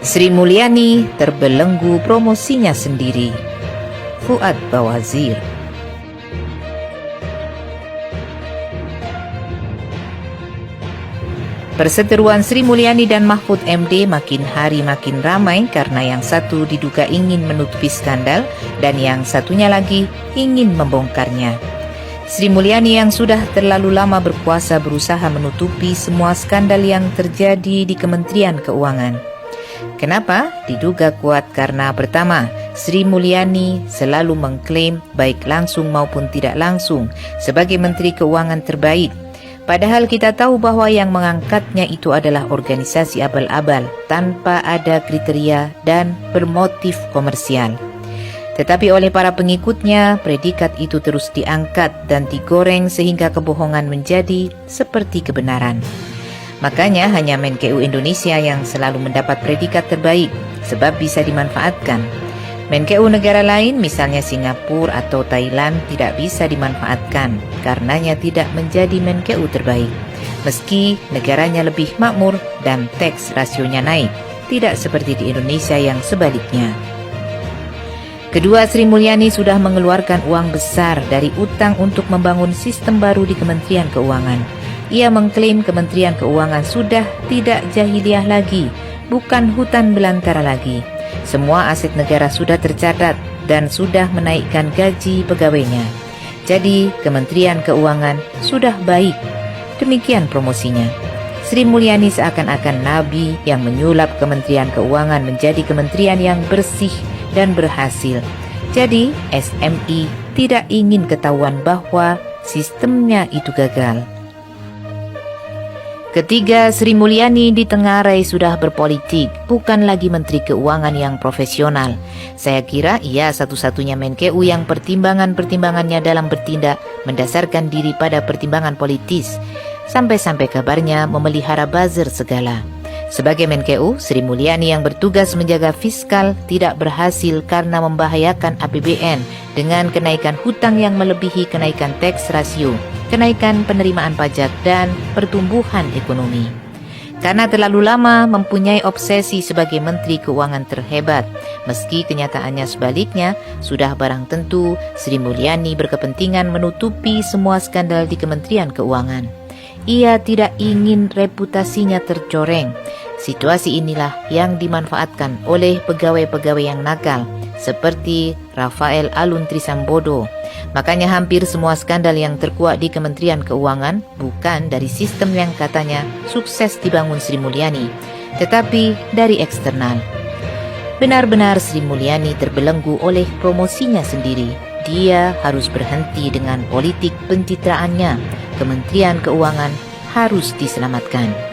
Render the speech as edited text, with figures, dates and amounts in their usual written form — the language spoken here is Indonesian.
Sri Mulyani terbelenggu promosinya sendiri. Fuad Bawazir. Perseteruan Sri Mulyani dan Mahfud MD makin hari makin ramai karena yang satu diduga ingin menutupi skandal dan yang satunya lagi ingin membongkarnya. Sri Mulyani yang sudah terlalu lama berkuasa berusaha menutupi semua skandal yang terjadi di Kementerian Keuangan. Kenapa? Diduga kuat karena pertama, Sri Mulyani selalu mengklaim baik langsung maupun tidak langsung sebagai Menteri Keuangan terbaik. Padahal kita tahu bahwa yang mengangkatnya itu adalah organisasi abal-abal tanpa ada kriteria dan bermotif komersial. Tetapi oleh para pengikutnya, predikat itu terus diangkat dan digoreng sehingga kebohongan menjadi seperti kebenaran. Makanya hanya Menkeu Indonesia yang selalu mendapat predikat terbaik sebab bisa dimanfaatkan. Menkeu negara lain misalnya Singapura atau Thailand tidak bisa dimanfaatkan karenanya tidak menjadi Menkeu terbaik. Meski negaranya lebih makmur dan tax rasionya naik, tidak seperti di Indonesia yang sebaliknya. Kedua, Sri Mulyani sudah mengeluarkan uang besar dari utang untuk membangun sistem baru di Kementerian Keuangan. Ia mengklaim Kementerian Keuangan sudah tidak jahiliyah lagi, bukan hutan belantara lagi. Semua aset negara sudah tercatat dan sudah menaikkan gaji pegawainya. Jadi, Kementerian Keuangan sudah baik. Demikian promosinya. Sri Mulyani seakan-akan nabi yang menyulap Kementerian Keuangan menjadi kementerian yang bersih dan berhasil. Jadi, SMI tidak ingin ketahuan bahwa sistemnya itu gagal. Ketiga, Sri Mulyani ditengarai sudah berpolitik, bukan lagi Menteri Keuangan yang profesional. Saya kira ia satu-satunya Menkeu yang pertimbangannya dalam bertindak mendasarkan diri pada pertimbangan politis. Sampai-sampai kabarnya memelihara buzzer segala. Sebagai Menkeu, Sri Mulyani yang bertugas menjaga fiskal tidak berhasil karena membahayakan APBN dengan kenaikan hutang yang melebihi kenaikan tax rasio, kenaikan penerimaan pajak, dan pertumbuhan ekonomi. Karena terlalu lama mempunyai obsesi sebagai Menteri Keuangan terhebat, meski kenyataannya sebaliknya, sudah barang tentu Sri Mulyani berkepentingan menutupi semua skandal di Kementerian Keuangan. Ia tidak ingin reputasinya tercoreng. Situasi inilah yang dimanfaatkan oleh pegawai-pegawai yang nakal, seperti Rafael Alun Trisambodo. Makanya hampir semua skandal yang terkuak di Kementerian Keuangan bukan dari sistem yang katanya sukses dibangun Sri Mulyani, tetapi dari eksternal. Benar-benar Sri Mulyani terbelenggu oleh promosinya sendiri. Dia harus berhenti dengan politik pencitraannya. Kementerian Keuangan harus diselamatkan.